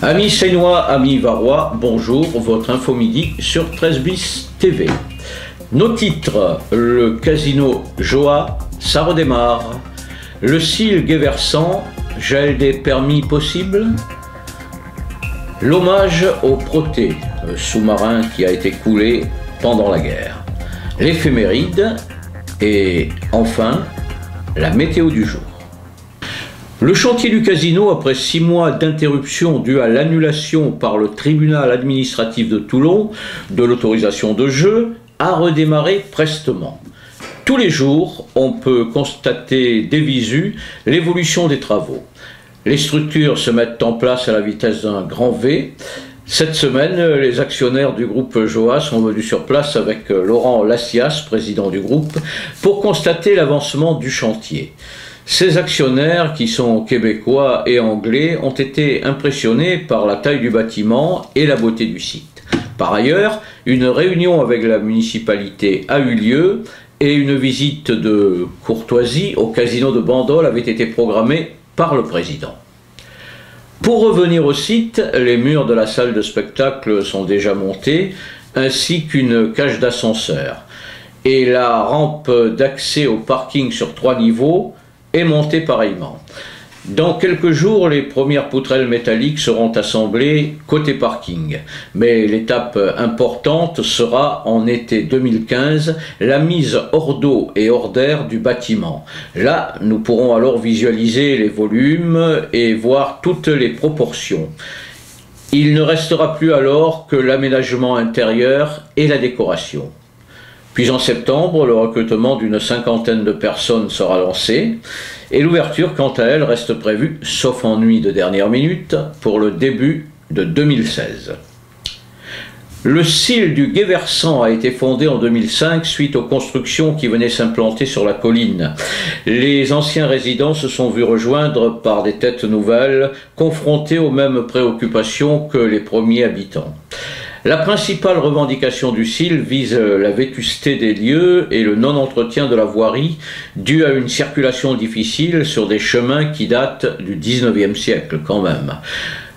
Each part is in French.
Amis Seinois, amis Varois, bonjour, votre info midi sur 13 bis TV. Nos titres, le casino Joa, ça redémarre. Le Cil Guéversant, gel des permis possibles. L'hommage au Proté, sous-marin qui a été coulé pendant la guerre. L'éphéméride et enfin la météo du jour. Le chantier du casino, après 6 mois d'interruption due à l'annulation par le tribunal administratif de Toulon de l'autorisation de jeu, a redémarré prestement. Tous les jours, on peut constater des visus l'évolution des travaux. Les structures se mettent en place à la vitesse d'un grand V. Cette semaine, les actionnaires du groupe Joa sont venus sur place avec Laurent Lassias, président du groupe, pour constater l'avancement du chantier. Ces actionnaires, qui sont québécois et anglais, ont été impressionnés par la taille du bâtiment et la beauté du site. Par ailleurs, une réunion avec la municipalité a eu lieu et une visite de courtoisie au casino de Bandol avait été programmée par le président. Pour revenir au site, les murs de la salle de spectacle sont déjà montés, ainsi qu'une cage d'ascenseur. Et la rampe d'accès au parking sur 3 niveaux est montée pareillement. Dans quelques jours, les premières poutrelles métalliques seront assemblées côté parking. Mais l'étape importante sera, en été 2015, la mise hors d'eau et hors d'air du bâtiment. Là, nous pourrons alors visualiser les volumes et voir toutes les proportions. Il ne restera plus alors que l'aménagement intérieur et la décoration. Puis en septembre, le recrutement d'une 50aine de personnes sera lancé et l'ouverture, quant à elle, reste prévue, sauf ennui de dernière minute, pour le début de 2016. Le Cil du Guéversant a été fondé en 2005 suite aux constructions qui venaient s'implanter sur la colline. Les anciens résidents se sont vus rejoindre par des têtes nouvelles, confrontés aux mêmes préoccupations que les premiers habitants. La principale revendication du Cil vise la vétusté des lieux et le non-entretien de la voirie dû à une circulation difficile sur des chemins qui datent du 19e siècle quand même.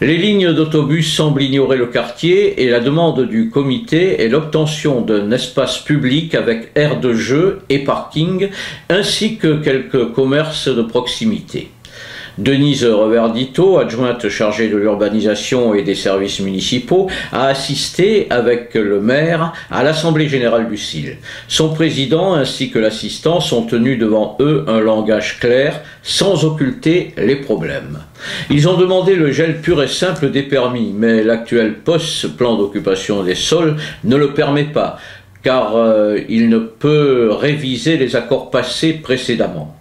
Les lignes d'autobus semblent ignorer le quartier et la demande du comité est l'obtention d'un espace public avec aire de jeu et parking ainsi que quelques commerces de proximité. Denise Reverdito, adjointe chargée de l'urbanisation et des services municipaux, a assisté avec le maire à l'Assemblée générale du Cil. Son président ainsi que l'assistant sont tenus devant eux un langage clair, sans occulter les problèmes. Ils ont demandé le gel pur et simple des permis, mais l'actuel plan d'occupation des sols ne le permet pas, car il ne peut réviser les accords passés précédemment.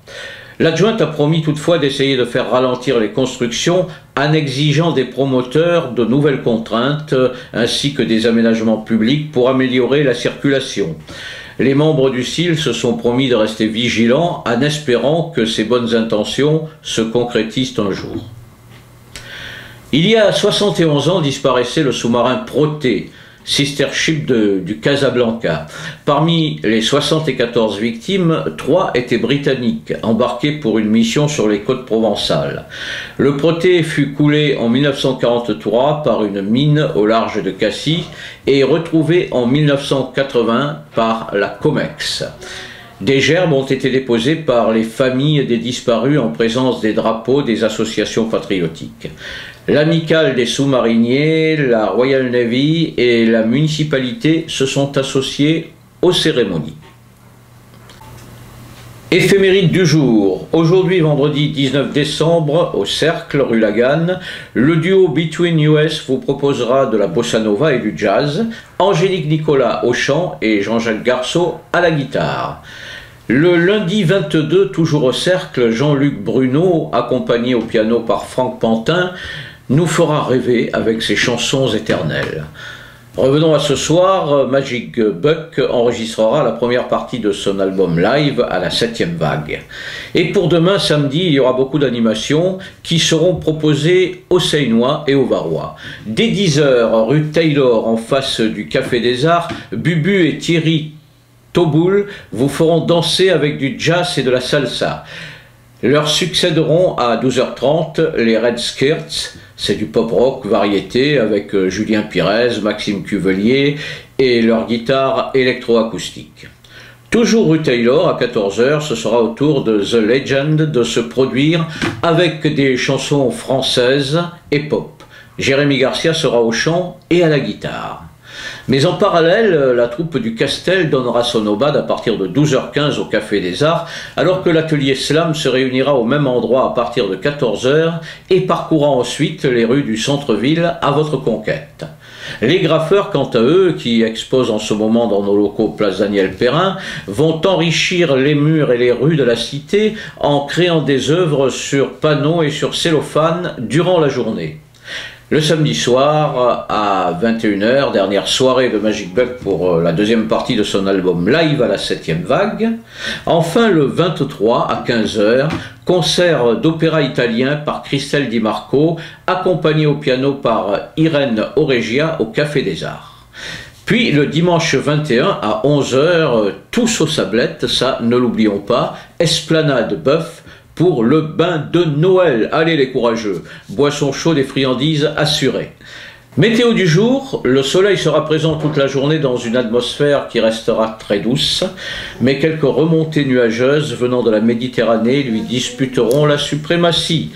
L'adjointe a promis toutefois d'essayer de faire ralentir les constructions en exigeant des promoteurs de nouvelles contraintes ainsi que des aménagements publics pour améliorer la circulation. Les membres du Cil se sont promis de rester vigilants en espérant que ces bonnes intentions se concrétisent un jour. Il y a 71 ans disparaissait le sous-marin Proté, sister ship du Casablanca. Parmi les 74 victimes, 3 étaient britanniques, embarqués pour une mission sur les côtes provençales. Le Proté fut coulé en 1943 par une mine au large de Cassis et retrouvé en 1980 par la Comex. Des gerbes ont été déposées par les familles des disparus en présence des drapeaux des associations patriotiques. L'Amicale des sous-mariniers, la Royal Navy et la municipalité se sont associés aux cérémonies. Éphéméride du jour. Aujourd'hui, vendredi 19 décembre, au Cercle, rue Laganne, le duo Between US vous proposera de la bossa nova et du jazz, Angélique Nicolas au chant et Jean-Jacques Garceau à la guitare. Le lundi 22, toujours au Cercle, Jean-Luc Bruno, accompagné au piano par Franck Pantin, nous fera rêver avec ses chansons éternelles. Revenons à ce soir, Magic Buck enregistrera la première partie de son album live à la 7e vague. Et pour demain, samedi, il y aura beaucoup d'animations qui seront proposées aux Seinois et aux Varois. Dès 10 h, rue Taylor, en face du Café des Arts, Bubu et Thierry Toboul vous feront danser avec du jazz et de la salsa. Leur succéderont à 12h30 les Red Skirts, c'est du pop rock variété avec Julien Pires, Maxime Cuvelier et leur guitare électroacoustique. Toujours rue Taylor à 14h, ce sera au tour de The Legend de se produire avec des chansons françaises et pop. Jérémy Garcia sera au chant et à la guitare. Mais en parallèle, la troupe du Castel donnera son aubade à partir de 12h15 au Café des Arts, alors que l'atelier Slam se réunira au même endroit à partir de 14h et parcourra ensuite les rues du centre-ville à votre conquête. Les graffeurs, quant à eux, qui exposent en ce moment dans nos locaux Place Daniel Perrin, vont enrichir les murs et les rues de la cité en créant des œuvres sur panneaux et sur cellophane durant la journée. Le samedi soir, à 21h, dernière soirée de Magic Buck pour la deuxième partie de son album Live à la 7e vague. Enfin, le 23, à 15h, concert d'opéra italien par Christelle Di Marco, accompagné au piano par Irène Oregia au Café des Arts. Puis le dimanche 21 à 11h, tous aux Sablettes, ça ne l'oublions pas, Esplanade Bœuf, pour le bain de Noël. Allez les courageux, boissons chaudes et friandises assurées. Météo du jour, le soleil sera présent toute la journée dans une atmosphère qui restera très douce, mais quelques remontées nuageuses venant de la Méditerranée lui disputeront la suprématie.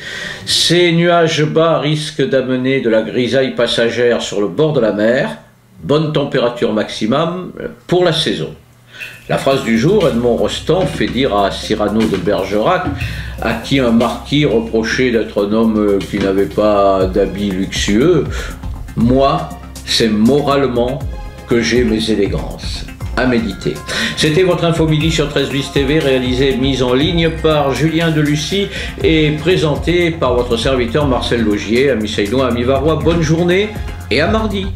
Ces nuages bas risquent d'amener de la grisaille passagère sur le bord de la mer, bonne température maximum pour la saison. La phrase du jour, Edmond Rostand fait dire à Cyrano de Bergerac, à qui un marquis reprochait d'être un homme qui n'avait pas d'habits luxueux, « Moi, c'est moralement que j'ai mes élégances. » À méditer. C'était votre Info Midi sur 13 bis TV, réalisée et mise en ligne par Julien Delucy et présentée par votre serviteur Marcel Laugier. Amis Seydon, amis Varois, bonne journée et à mardi.